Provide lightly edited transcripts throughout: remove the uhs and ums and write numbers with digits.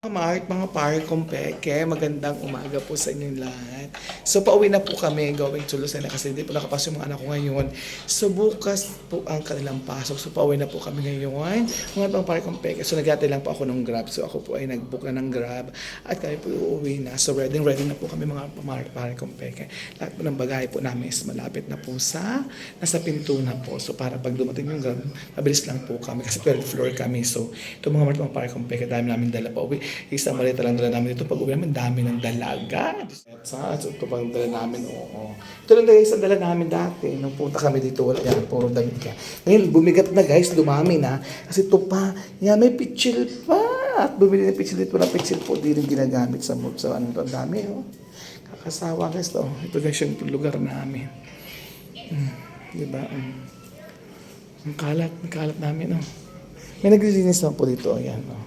Mga pare kong peke, magandang umaga po sa inyong lahat. So pauwi na po kami going to Lucena kasi hindi po nakapasok yung mga anak ko ngayon. So bukas po ang kanilang pasok. So pauwi na po kami ngayon. Mga pare kong peke. So naghatid lang po ako ng Grab. So ako po ay nag-book na ng Grab at kami po uuwi na. So ready na po kami mga pare kong peke. Lahat po ng bagay po namin is malapit na po nasa pinto na po. So para pag dumating yung Grab, mabilis lang po kami kasi 12th floor kami. So ito mga pare kong peke, dami namin dala pa uwi. Isang malita lang dala namin dito. Pag uwi namin, dami ng dalaga. So, ito pang dala namin, oo. Ito lang guys, ang dala namin dati. Nung punta kami dito, wala yan, puro damit ka. Ngayon, bumigat na guys, dumami na. Kasi ito pa, yan, may pitchil pa. At bumili ng pitchil dito, na pitchil po, di rin ginagamit sa ano to, ang dami, oh. Kakasawa guys, to. Ito guys, yung lugar namin. Diba? Ang kalat namin, oh. May naglilinis naman po dito, ayan, oh.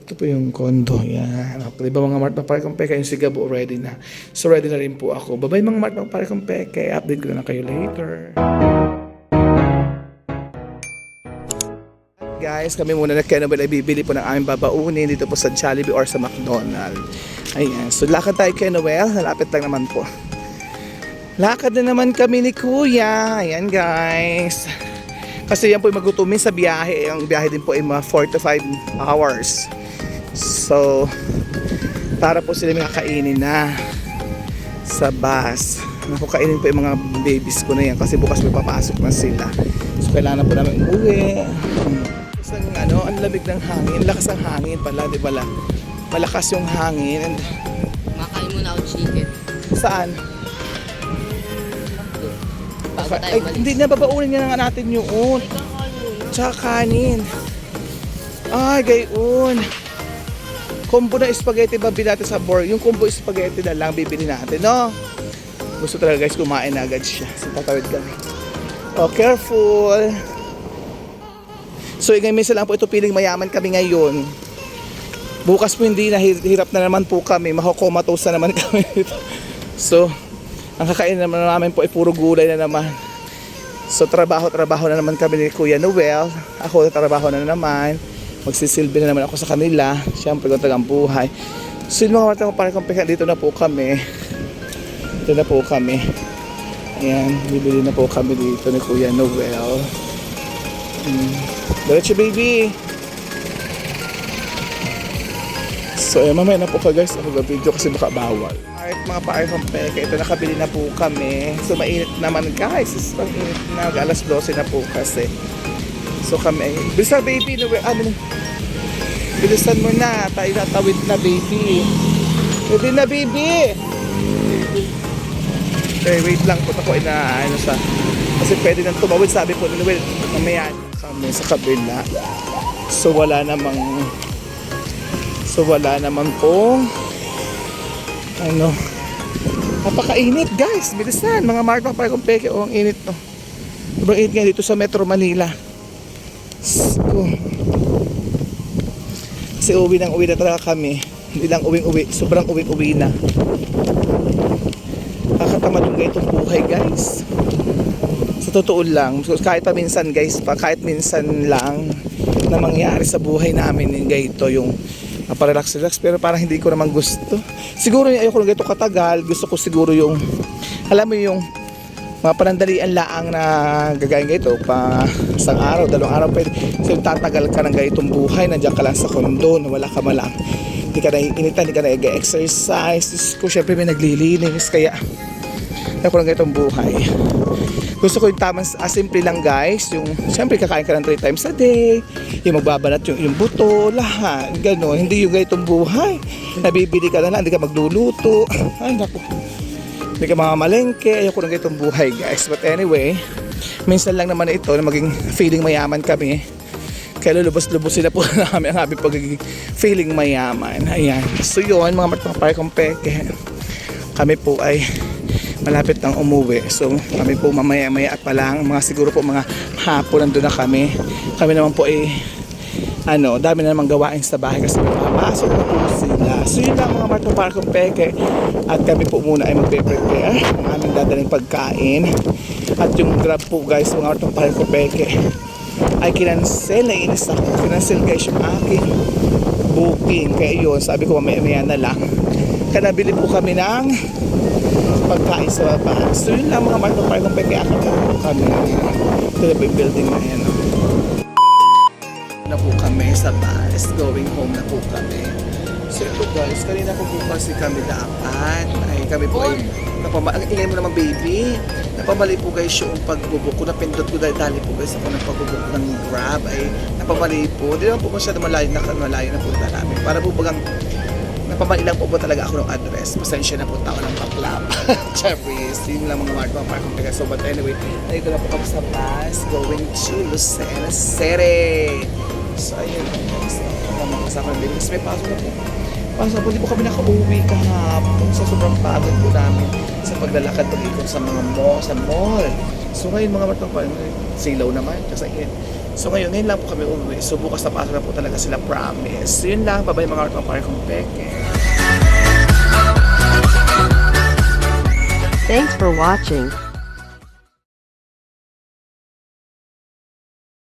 Ito po yung condo. Yan. Okay, diba mga Mart pare kong peke, yung Sigabo ready na. So ready na rin po ako. Bye-bye mga Mart pare kong peke. Update ko na lang kayo later. Guys, kami muna na kaya naman ay bibili po ng aming babaunin dito po sa Jollibee or sa McDonald's. Ayan. So lakad tayo kay Noel. Nalapit lang naman po. Lakad na naman kami ni Kuya. Ayan guys. Kasi yan po ay magutumin sa biyahe. Ang biyahe din po ay mga 4 to 5 hours. So, para po sila makakainin na sa bus. Nakakainin po yung mga babies ko na yan kasi bukas may papasok na sila. So, kailangan po namin umuwi. Ang lamig ng hangin. Lakas ang hangin pala, di ba? Malakas yung hangin. Makain mo na ako chicken. Saan? Bago tayo Ay, malis. hindi na babaunin nga nga natin yun. Tsaka kanin. Ay, gayon. Combo na spaghetti babi natin sa board. Yung combo spaghetti na lang bibili natin, no? Gusto talaga guys, kumain na agad siya. So, tatawid kami. Oh, careful. So, ngayon minsan lang po ito piling mayaman kami ngayon. Bukas po hindi na, hirap na naman po kami. Makokomatose na naman kami. So, ang kakain naman namin po ay puro gulay na naman. So, trabaho na naman kami ni Kuya Noel. Ako, trabaho na naman. Magsisilbi na naman ako sa kanila. Siyempre, kung talagang buhay. So, yung mga pare kong peka, dito na po kami. Ayan, bibili na po kami dito ni Kuya Noel. Diretso, baby. So, mamaya na po ka guys. Ako ga-video kasi baka bawal. Alright, mga pare kong peka, ito nakabili na po kami. So, mainit naman guys. Pang init na. Alas 12 na po kasi. So kami, bilisan baby, bilisan mo na, tayo natawid na baby. Pwede na baby. Okay, wait lang po ako kasi pwede nang tumawid, sabi po ni Noel, mamaya kami sa kabila. So wala naman po napakainit guys, bilisan mga Mark, pare kong peke, ang init no. Sobrang init nga dito sa Metro Manila. Kasi uwi na talaga kami. Hindi lang uwi, sobrang uwi na. Kakatamad yung ganitong buhay guys. Sa totoo lang, kahit minsan lang na mangyari sa buhay namin yung ganito, yung parelax, pero parang hindi ko naman gusto. Siguro ayoko ng ganito katagal. Gusto ko siguro yung, alam mo yung mga panandalian laang na gagawin ganito pa isang araw, 2 araw pwede. So tatagal ka ng ganitong buhay, nandiyan ka lang sa kondo, wala ka malang, hindi ka naiinitan, hindi ka nag-exercise. Ko syempre may naglilinis, kaya ako ng ganitong buhay. Gusto ko yung tamang simple lang guys, yung syempre kakain ka ng 3 times a day, yung magbabanat yung buto, lahat gano'n. Hindi yung ganitong buhay, nabibili ka na lang, hindi ka magluluto. Ay naku, hindi ka mamamalengke. Ayoko ng ganitong buhay guys. But anyway, minsan lang naman ito na maging feeling mayaman kami. Kaya lulubos-lubos sila po namin ang aming pagiging feeling mayaman. Ayan. So yun mga pare kong peke, kami po ay malapit nang umuwi. So kami po mamaya-maya pa lang, siguro po mga hapon nandun na kami. Kami naman po ay dami na namang gawain sa bahay kasi papasok na po sila. So yun lang mga pare kong peke. At kami po muna ay magpe-prepare ng aming dadaling pagkain. At yung Grab po guys, mga pare kong peke, ay kinansel. Naiinis ako. Kinansel guys yung aking booking. Kaya yun, sabi ko mamaya na lang. Kaya nabili po kami ng pagkain sa baba. So yun lang mga Mark kaya akakita po kami. Ito na po yung building na yan. Na po kami sa bus. Going home na po kami. So ito guys, kanina po kasi kami dapat. Ay kami po ay ang ingay mo naman baby. Napamali po guys yung pagbubuk ko. Napindot ko dali po guys ako ng pagbubuk ng Grab. Ay napamali po. Hindi naman po masyado malayo na punta namin. Para po bagang napamali lang po talaga ako ng address. Pasensya na po tao ng baklap. Siyempre, yun lang mga Mark. So but anyway, nandito na po kami sa bus going to Lucena City. So ayun guys. Mga kasama ng baby. Kasi may pasok na po. Pasok po, hindi po kami nakauwi kahapon sa sobrang pagod po namin sa paglalakad pag-ikot sa mga mall. So ngayon mga Mark, silaw naman kasi yun. So ngayon lang po kami umuwi. So bukas na pasok na po talaga sila, promise. So yun lang, bye-bye mga Mark kung peke. Thanks for watching.